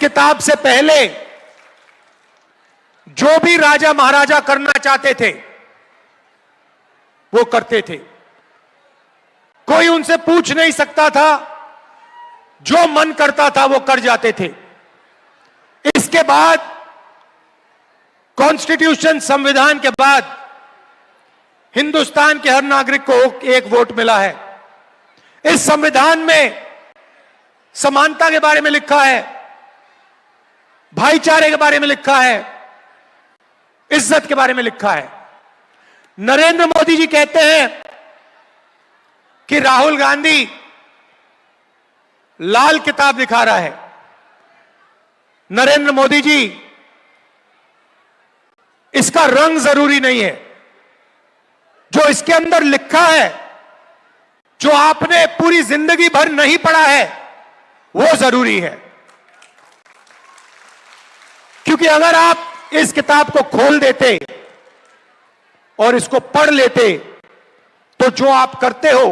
किताब से पहले जो भी राजा महाराजा करना चाहते थे वो करते थे, कोई उनसे पूछ नहीं सकता था, जो मन करता था वो कर जाते थे। इसके बाद कॉन्स्टिट्यूशन संविधान के बाद हिंदुस्तान के हर नागरिक को एक वोट मिला है। इस संविधान में समानता के बारे में लिखा है, भाईचारे के बारे में लिखा है, इज्जत के बारे में लिखा है। नरेंद्र मोदी जी कहते हैं कि राहुल गांधी लाल किताब दिखा रहा है। नरेंद्र मोदी जी, इसका रंग जरूरी नहीं है, जो इसके अंदर लिखा है, जो आपने पूरी जिंदगी भर नहीं पढ़ा है, वो जरूरी है। क्योंकि अगर आप इस किताब को खोल देते और इसको पढ़ लेते तो जो आप करते हो,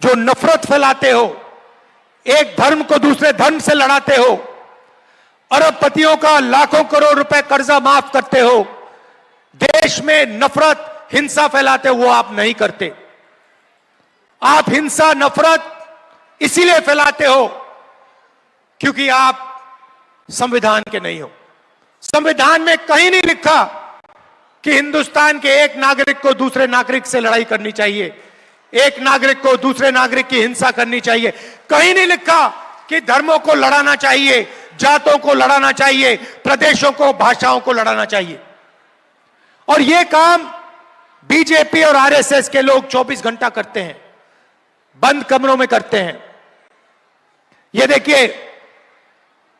जो नफरत फैलाते हो, एक धर्म को दूसरे धर्म से लड़ाते हो, अरबपतियों का लाखों करोड़ रुपए कर्जा माफ करते हो, देश में नफरत हिंसा फैलाते हो, वो आप नहीं करते। आप हिंसा नफरत इसीलिए फैलाते हो क्योंकि आप संविधान के नहीं हो। संविधान में कहीं नहीं लिखा कि हिंदुस्तान के एक नागरिक को दूसरे नागरिक से लड़ाई करनी चाहिए, एक नागरिक को दूसरे नागरिक की हिंसा करनी चाहिए। कहीं नहीं लिखा कि धर्मों को लड़ाना चाहिए, जातों को लड़ाना चाहिए, प्रदेशों को, भाषाओं को लड़ाना चाहिए। और यह काम बीजेपी और आरएसएस के लोग 24 घंटा करते हैं, बंद कमरों में करते हैं। यह देखिए,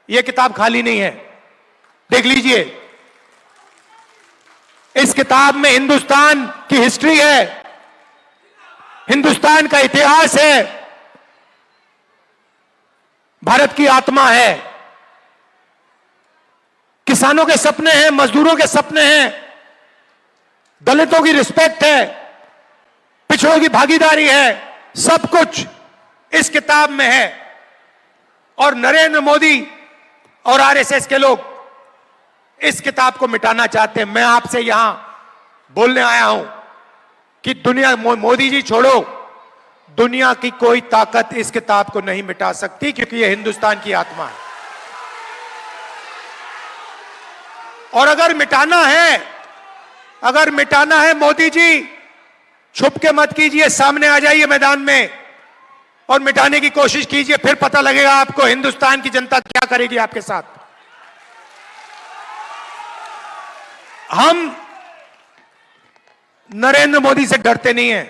यह किताब खाली नहीं है, देख लीजिए। इस किताब में हिंदुस्तान की हिस्ट्री है, हिंदुस्तान का इतिहास है, भारत की आत्मा है, किसानों के सपने हैं, मजदूरों के सपने हैं, दलितों की रिस्पेक्ट है, पिछड़ों की भागीदारी है, सब कुछ इस किताब में है। और नरेंद्र मोदी और आरएसएस के लोग इस किताब को मिटाना चाहते हैं। मैं आपसे यहां बोलने आया हूं कि दुनिया, मोदी जी छोड़ो, दुनिया की कोई ताकत इस किताब को नहीं मिटा सकती, क्योंकि यह हिंदुस्तान की आत्मा है। और अगर मिटाना है, मोदी जी छुप के मत कीजिए, सामने आ जाइए मैदान में और मिटाने की कोशिश कीजिए, फिर पता लगेगा आपको हिंदुस्तान की जनता क्या करेगी आपके साथ। हम नरेंद्र मोदी से डरते नहीं हैं।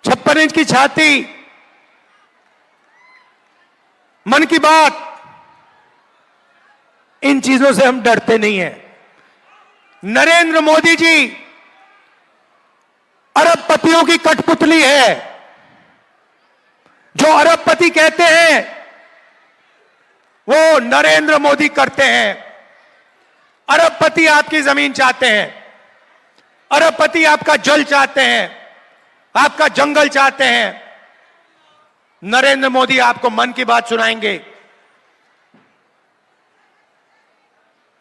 56 इंच की छाती, मन की बात, इन चीजों से हम डरते नहीं हैं। नरेंद्र मोदी जी अरबपतियों की कठपुतली है। जो अरबपति कहते हैं वो नरेंद्र मोदी करते हैं। अरबपति आपकी जमीन चाहते हैं, अरबपति आपका जल चाहते हैं, आपका जंगल चाहते हैं। नरेंद्र मोदी आपको मन की बात सुनाएंगे,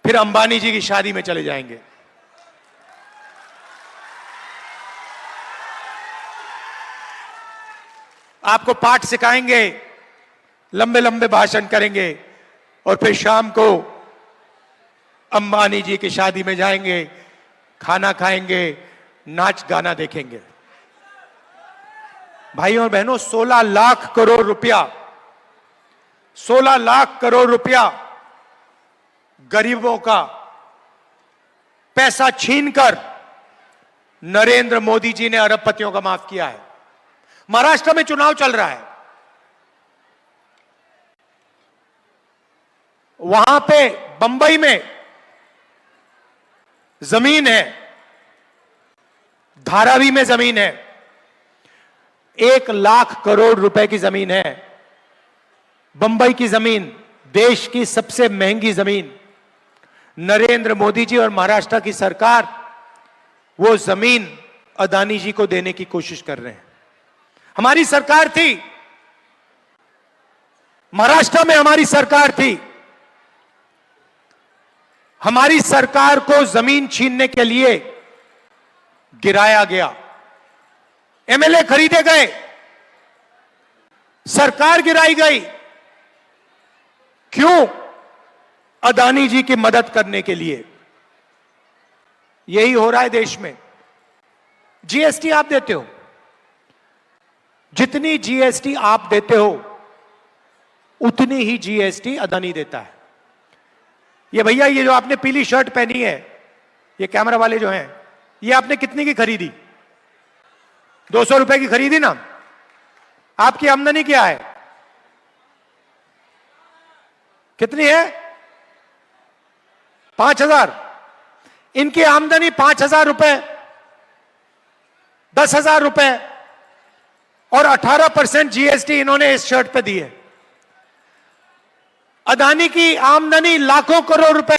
फिर अंबानी जी की शादी में चले जाएंगे। आपको पाठ सिखाएंगे, लंबे लंबे भाषण करेंगे और फिर शाम को अंबानी जी की शादी में जाएंगे, खाना खाएंगे, नाच गाना देखेंगे। भाइयों और बहनों, 16 लाख करोड़ रुपया, 16 लाख करोड़ रुपया गरीबों का पैसा छीनकर नरेंद्र मोदी जी ने अरबपतियों का माफ किया है। महाराष्ट्र में चुनाव चल रहा है, वहां पे बंबई में जमीन है, धारावी में जमीन है, 1 लाख करोड़ रुपए की जमीन है। बंबई की जमीन, देश की सबसे महंगी जमीन। नरेंद्र मोदी जी और महाराष्ट्र की सरकार वो जमीन अदानी जी को देने की कोशिश कर रहे हैं। हमारी सरकार थी, महाराष्ट्र में हमारी सरकार थी, हमारी सरकार को जमीन छीनने के लिए गिराया गया, एमएलए खरीदे गए, सरकार गिराई गई। क्यों? अदानी जी की मदद करने के लिए। यही हो रहा है देश में। जीएसटी आप देते हो, जितनी जीएसटी आप देते हो उतनी ही जीएसटी अदानी देता है। ये भैया, ये जो आपने पीली शर्ट पहनी है, ये कैमरा वाले जो हैं, ये आपने कितने की खरीदी? 200 रुपए की खरीदी ना? आपकी आमदनी क्या है? कितनी है? 5,000। इनकी आमदनी 5,000 रुपए, 10,000 रुपए और 18% जीएसटी इन्होंने इस शर्ट पे दी है। अदानी की आमदनी लाखों करोड़ रुपए,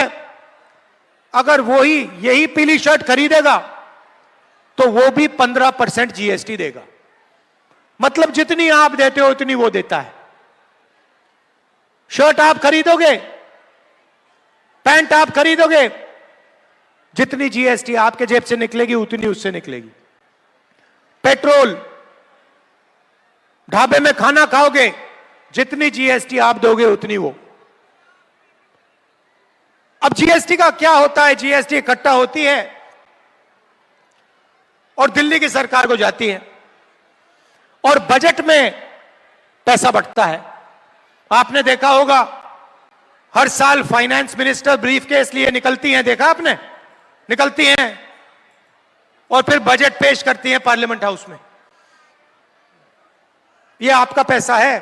अगर वही यही पीली शर्ट खरीदेगा तो वो भी 15% जीएसटी देगा। मतलब जितनी आप देते हो उतनी वो देता है। शर्ट आप खरीदोगे, पैंट आप खरीदोगे, जितनी जीएसटी आपके जेब से निकलेगी उतनी उससे निकलेगी। पेट्रोल, ढाबे में खाना खाओगे, जितनी जीएसटी आप दोगे उतनी वो। अब जीएसटी का क्या होता है? जीएसटी इकट्ठा होती है और दिल्ली की सरकार को जाती है और बजट में पैसा बंटता है। आपने देखा होगा, हर साल फाइनेंस मिनिस्टर ब्रीफकेस लिए निकलती हैं, देखा आपने? निकलती हैं और फिर बजट पेश करती हैं पार्लियामेंट हाउस में। यह आपका पैसा है,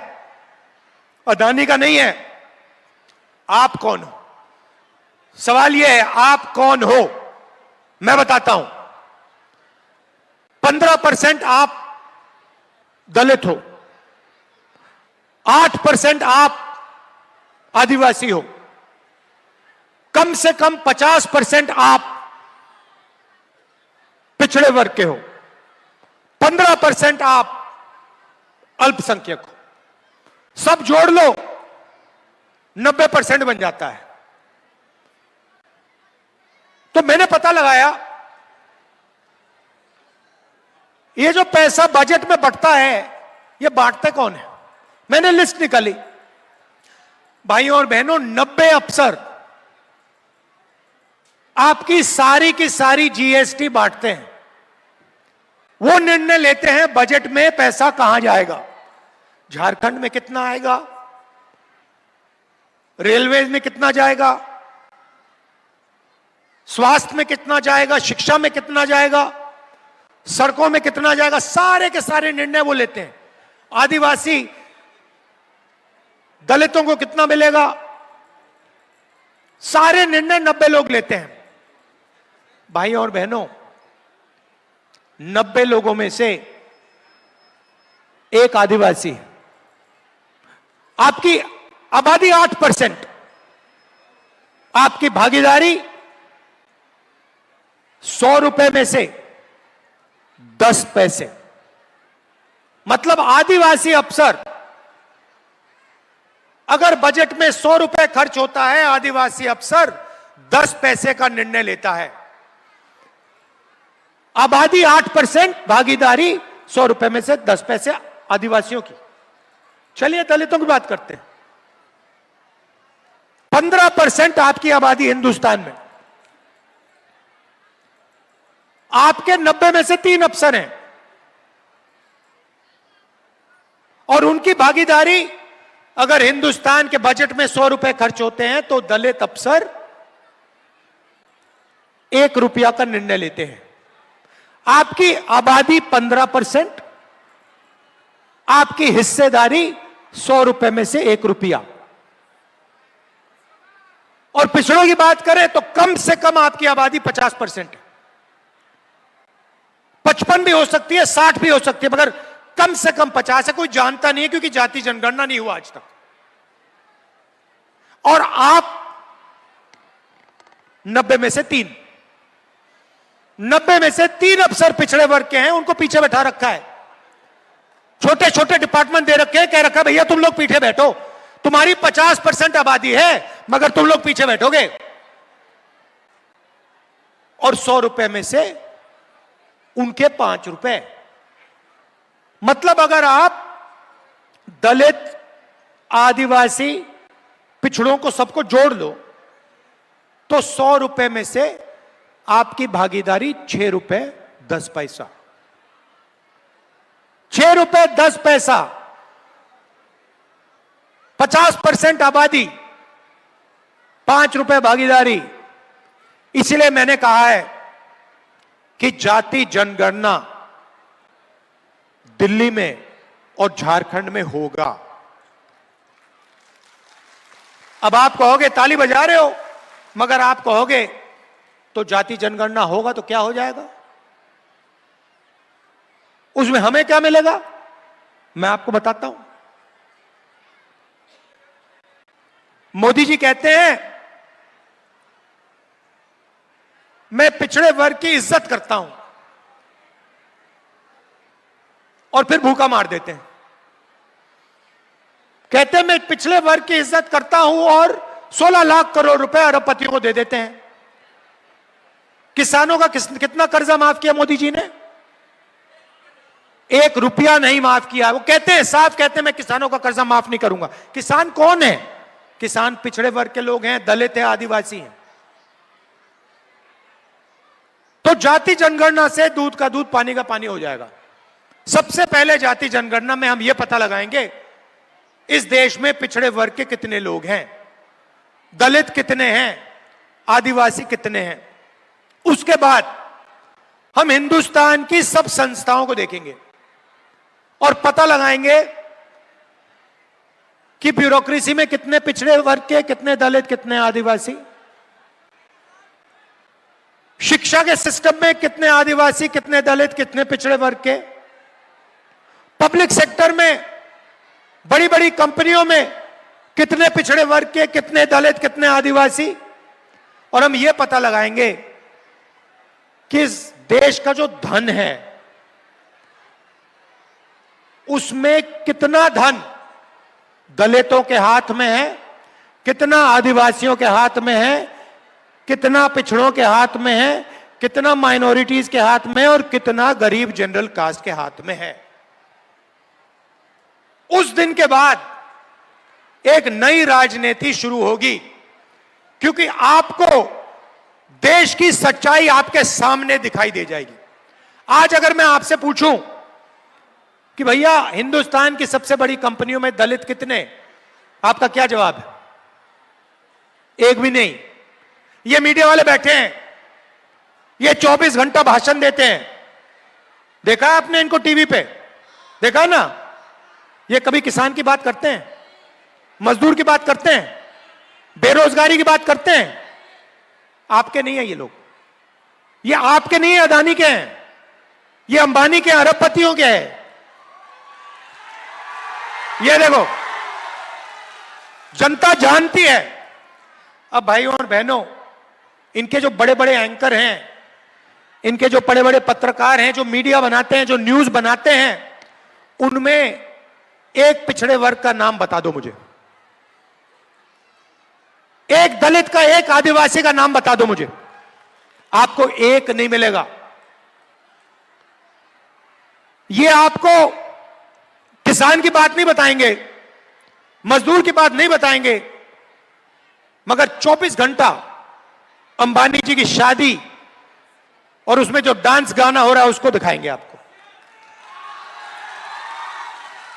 अदानी का नहीं है। आप कौन हो? सवाल यह है, आप कौन हो? मैं बताता हूं। 15% आप दलित हो, 8% आप आदिवासी हो, कम से कम 50% आप पिछड़े वर्ग के हो, 15% आप अल्पसंख्यक हो। सब जोड़ लो, 90% बन जाता है। तो मैंने पता लगाया, ये जो पैसा बजट में बंटता है, ये बांटते कौन है? मैंने लिस्ट निकाली भाइयों और बहनों, 90 अफसर आपकी सारी की सारी जीएसटी बांटते हैं। वो निर्णय लेते हैं बजट में पैसा कहां जाएगा, झारखंड में कितना आएगा, रेलवे में कितना जाएगा, स्वास्थ्य में कितना जाएगा, शिक्षा में कितना जाएगा, सड़कों में कितना जाएगा। सारे के सारे निर्णय वो लेते हैं। आदिवासी दलितों को कितना मिलेगा, सारे निर्णय 90 लोग लेते हैं। भाइयों और बहनों, 90 लोगों में से एक आदिवासी है। आपकी आबादी 8%, आपकी भागीदारी 100 रुपए में से 10 पैसे। मतलब आदिवासी अफसर, अगर बजट में 100 रुपए खर्च होता है, आदिवासी अफसर 10 पैसे का निर्णय लेता है। आबादी 8%, भागीदारी 100 रुपए में से 10 पैसे आदिवासियों की। चलिए दलितों की बात करते हैं। 15% आपकी आबादी हिंदुस्तान में, आपके 90 में से 3 अफसर हैं और उनकी भागीदारी, अगर हिंदुस्तान के बजट में 100 रुपए खर्च होते हैं तो दलित अफसर 1 रुपया का निर्णय लेते हैं। आपकी आबादी 15%, आपकी हिस्सेदारी 100 रुपए में से 1 रुपया। और पिछड़ों की बात करें तो कम से कम आपकी आबादी 50% है। 55 भी हो सकती है, 60 भी हो सकती है, मगर कम से कम 50 है। कोई जानता नहीं है क्योंकि जाति जनगणना नहीं हुआ आज तक। और आप 90 में से 3, 90 में से 3 अफसर पिछड़े वर्ग के हैं, उनको पीछे बैठा रखा है। छोटे छोटे डिपार्टमेंट दे रखे हैं, कह रखा है भैया तुम लोग पीछे बैठो, तुम्हारी 50% आबादी है, मगर तुम लोग पीछे बैठोगे और 100 रुपए में से उनके 5 रुपए। मतलब अगर आप दलित, आदिवासी, पिछड़ों को सबको जोड़ लो तो 100 रुपए में से आपकी भागीदारी 6 रुपए 10 पैसा। 6 रुपए 10 पैसा, 50% आबादी, 5 रुपए भागीदारी। इसलिए मैंने कहा है कि जाति जनगणना दिल्ली में और झारखंड में होगा। अब आप कहोगे ताली बजा रहे हो, मगर आप कहोगे तो जाति जनगणना होगा तो क्या हो जाएगा, उसमें हमें क्या मिलेगा? मैं आपको बताता हूं। मोदी जी कहते हैं मैं पिछड़े वर्ग की इज्जत करता हूं, और फिर भूखा मार देते हैं। कहते हैं मैं पिछले वर्ग की इज्जत करता हूं और 16 लाख करोड़ रुपए अरबपतियों को दे देते हैं। किसानों का कितना कर्जा माफ किया मोदी जी ने? 1 रुपया नहीं माफ किया। वो कहते हैं, साफ कहते हैं मैं किसानों का कर्जा माफ नहीं करूंगा। किसान कौन है? किसान पिछड़े वर्ग के लोग हैं, दलित है, आदिवासी हैं। तो जाति जनगणना से दूध का दूध, पानी का पानी हो जाएगा। सबसे पहले जाति जनगणना में हम यह पता लगाएंगे इस देश में पिछड़े वर्ग के कितने लोग हैं, दलित कितने हैं, आदिवासी कितने हैं। उसके बाद हम हिंदुस्तान की सब संस्थाओं को देखेंगे और पता लगाएंगे कि ब्यूरोक्रेसी में कितने पिछड़े वर्ग के, कितने दलित, कितने आदिवासी। शिक्षा के सिस्टम में कितने आदिवासी, कितने दलित, कितने पिछड़े वर्ग के। पब्लिक सेक्टर में, बड़ी बड़ी कंपनियों में कितने पिछड़े वर्ग के, कितने दलित, कितने आदिवासी। और हम यह पता लगाएंगे कि इस देश का जो धन है उसमें कितना धन दलितों के हाथ में है, कितना आदिवासियों के हाथ में है, कितना पिछड़ों के हाथ में है, कितना माइनॉरिटीज के हाथ में है और कितना गरीब जनरल कास्ट के हाथ में है। उस दिन के बाद एक नई राजनीति शुरू होगी, क्योंकि आपको देश की सच्चाई आपके सामने दिखाई दे जाएगी। आज अगर मैं आपसे पूछूं कि भैया हिंदुस्तान की सबसे बड़ी कंपनियों में दलित कितने, आपका क्या जवाब है? एक भी नहीं। ये मीडिया वाले बैठे हैं, ये 24 घंटा भाषण देते हैं। देखा आपने इनको टीवी पे? देखा ना? ये कभी किसान की बात करते हैं, मजदूर की बात करते हैं, बेरोजगारी की बात करते हैं? आपके नहीं है ये लोग। ये आपके नहीं है, अदानी के हैं, ये अंबानी के, अरबपतियों के हैं। ये देखो, जनता जानती है। अब भाइयों और बहनों, इनके जो बड़े बड़े एंकर हैं, इनके जो बड़े बड़े पत्रकार हैं, जो मीडिया बनाते हैं, जो न्यूज बनाते हैं, उनमें एक पिछड़े वर्ग का नाम बता दो मुझे, एक दलित का, एक आदिवासी का नाम बता दो मुझे। आपको एक नहीं मिलेगा। ये आपको किसान की बात नहीं बताएंगे, मजदूर की बात नहीं बताएंगे, मगर 24 घंटा अंबानी जी की शादी और उसमें जो डांस गाना हो रहा है उसको दिखाएंगे आपको।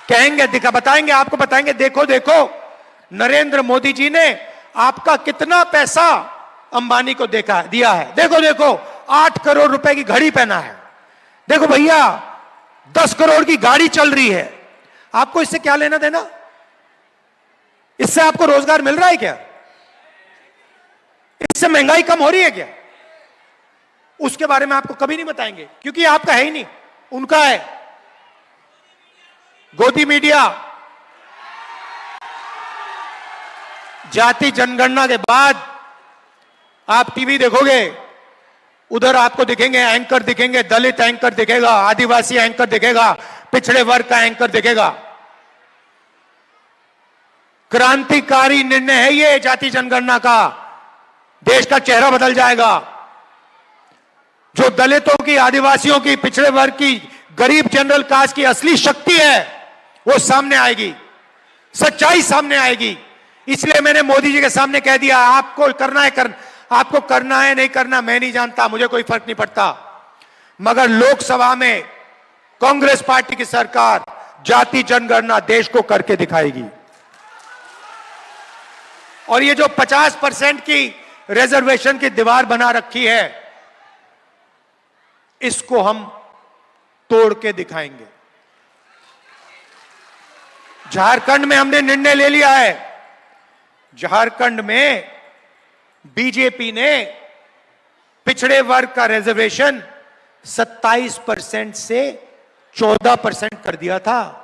कहेंगे, बताएंगे आपको, बताएंगे देखो देखो नरेंद्र मोदी जी ने आपका कितना पैसा अंबानी को दिया है। देखो देखो 8 करोड़ रुपए की घड़ी पहना है। देखो भैया 10 करोड़ की गाड़ी चल रही है। आपको इससे क्या लेना देना? इससे आपको रोजगार मिल रहा है क्या? इससे महंगाई कम हो रही है क्या? उसके बारे में आपको कभी नहीं बताएंगे, क्योंकि आपका है ही नहीं, उनका है। गोदी मीडिया, जाति जनगणना के बाद आप टीवी देखोगे, उधर आपको दिखेंगे एंकर, दिखेंगे दलित एंकर दिखेगा, आदिवासी एंकर दिखेगा, पिछड़े वर्ग का एंकर दिखेगा। क्रांतिकारी निर्णय है ये जाति जनगणना का। देश का चेहरा बदल जाएगा। जो दलितों की, आदिवासियों की, पिछड़े वर्ग की, गरीब जनरल कास्ट की असली शक्ति है वो सामने आएगी, सच्चाई सामने आएगी। इसलिए मैंने मोदी जी के सामने कह दिया, आपको करना है आपको करना है, नहीं करना मैं नहीं जानता, मुझे कोई फर्क नहीं पड़ता, मगर लोकसभा में कांग्रेस पार्टी की सरकार जाति जनगणना देश को करके दिखाएगी। और ये जो 50% की रिजर्वेशन की दीवार बना रखी है, इसको हम तोड़ के दिखाएंगे। झारखंड में हमने निर्णय ले लिया है। झारखंड में बीजेपी ने पिछड़े वर्ग का रिजर्वेशन 27% से 14% कर दिया था।